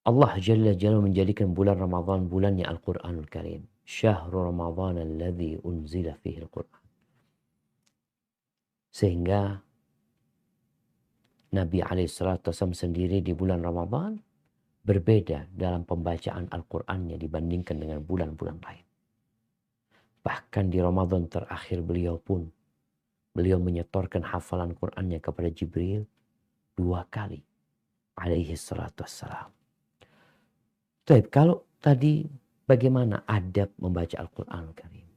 Allah Jalla Jalla menjadikan bulan Ramadan bulannya Al-Quranul Karim. Syahrul Ramadan alladzi unzila fihi Al-Quran. Sehingga Nabi SAW sendiri di bulan Ramadan berbeda dalam pembacaan Al-Qur'annya dibandingkan dengan bulan-bulan lain. Bahkan di Ramadan terakhir beliau menyetorkan hafalan Qur'annya kepada Jibril 2 kali. Alaihi salatu wassalam. Baik, kalau tadi bagaimana adab membaca Al-Qur'an Karim?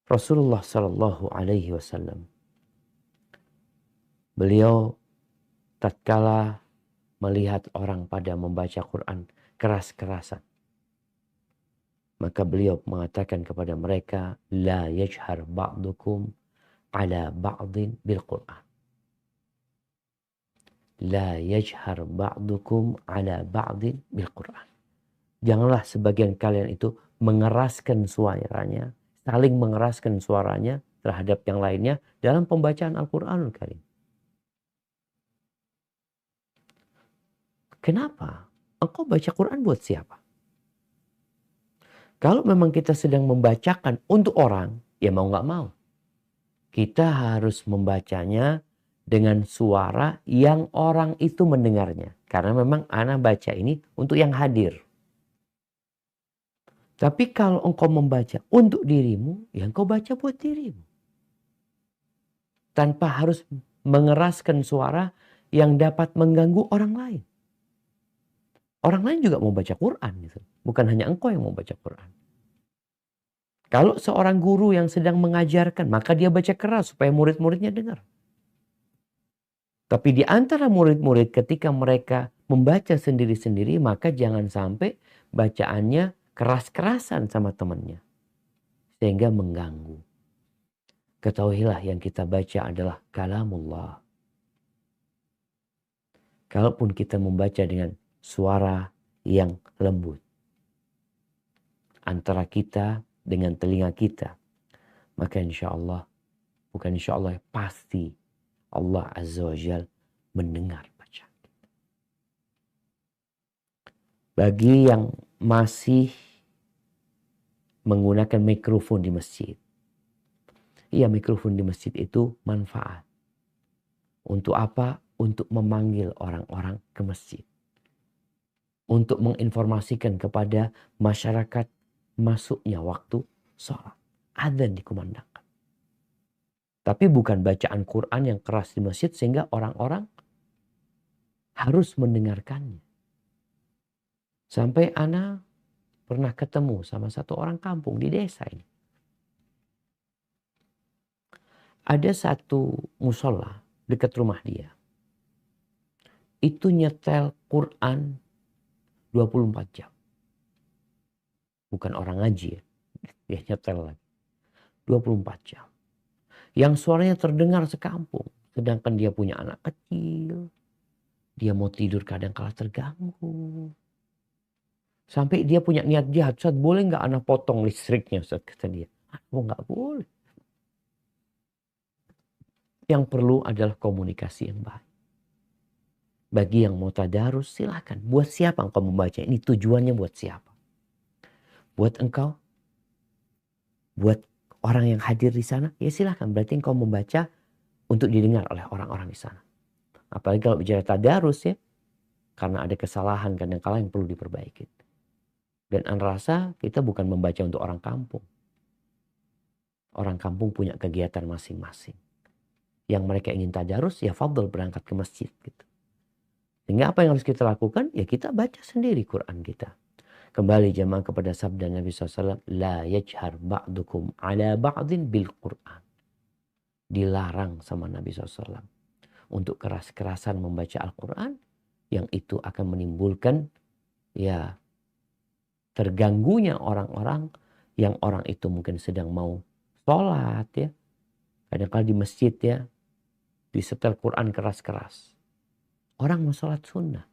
Rasulullah Sallallahu Alaihi Wasallam, beliau tatkala melihat orang pada membaca Quran keras-kerasan, maka beliau mengatakan kepada mereka, la yajhar ba'dukum ala ba'din bil Quran. La yajhar ba'dukum ala ba'din bil Quran. Janganlah sebagian kalian itu mengeraskan suaranya, saling mengeraskan suaranya terhadap yang lainnya dalam pembacaan Al-Quranul Karim. Kenapa? Engkau baca Quran buat siapa? Kalau memang kita sedang membacakan untuk orang, ya mau nggak mau. Kita harus membacanya dengan suara yang orang itu mendengarnya. Karena memang ana baca ini untuk yang hadir. Tapi kalau engkau membaca untuk dirimu, ya engkau baca buat dirimu. Tanpa harus mengeraskan suara yang dapat mengganggu orang lain. Orang lain juga mau baca Quran. Gitu. Bukan hanya engkau yang mau baca Quran. Kalau seorang guru yang sedang mengajarkan, maka dia baca keras supaya murid-muridnya dengar. Tapi di antara murid-murid ketika mereka membaca sendiri-sendiri, maka jangan sampai bacaannya keras-kerasan sama temannya. Sehingga mengganggu. Ketahuilah yang kita baca adalah kalamullah. Kalaupun kita membaca dengan suara yang lembut. Antara kita dengan telinga kita. Maka insya Allah, bukan insya Allah, pasti Allah Azza wa Jal mendengar bacaan kita. Bagi yang masih menggunakan mikrofon di masjid. Iya, mikrofon di masjid itu manfaat. Untuk apa? Untuk memanggil orang-orang ke masjid. Untuk menginformasikan kepada masyarakat masuknya waktu sholat. Adzan dikumandangkan. Tapi bukan bacaan Quran yang keras di masjid sehingga orang-orang harus mendengarkannya. Sampai ana pernah ketemu sama satu orang kampung di desa ini. Ada satu musola dekat rumah dia. Itu nyetel Quran 24 jam. Bukan orang ngaji ya. Dia nyetel lagi. 24 jam. Yang suaranya terdengar sekampung. Sedangkan dia punya anak kecil. Dia mau tidur kadang kala terganggu. Sampai dia punya niat jahat. Ustaz, boleh nggak anak potong listriknya? Ustaz, kata dia. Oh, nggak boleh. Yang perlu adalah komunikasi yang baik. Bagi yang mau tadarus silakan. Buat siapa engkau membaca? Ini tujuannya buat siapa? Buat engkau? Buat orang yang hadir di sana? Ya silakan. Berarti engkau membaca untuk didengar oleh orang-orang di sana. Apalagi kalau bicara tadarus ya. Karena ada kesalahan kadang-kala yang perlu diperbaiki. Dan ana rasa kita bukan membaca untuk orang kampung. Orang kampung punya kegiatan masing-masing. Yang mereka ingin tadarus, ya fadl berangkat ke masjid. Gitu. Sehingga apa yang harus kita lakukan? Ya kita baca sendiri Quran kita. Kembali jemaah kepada sabda Nabi SAW. La yajhar ba'dukum ala ba'din bil Quran. Dilarang sama Nabi SAW. Untuk keras-kerasan membaca Al-Quran. Yang itu akan menimbulkan ya terganggunya orang-orang. Yang orang itu mungkin sedang mau sholat ya. Kadang-kadang di masjid ya. Disetel Quran keras-keras. Orang mau sholat sunnah.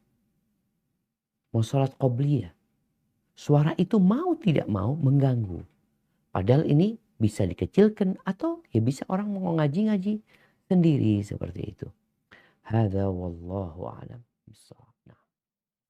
Mau sholat qobliyah. Suara itu mau tidak mau mengganggu. Padahal ini bisa dikecilkan atau ya bisa orang mau ngaji-ngaji sendiri seperti itu. Hadza wallahu a'lam bishawab.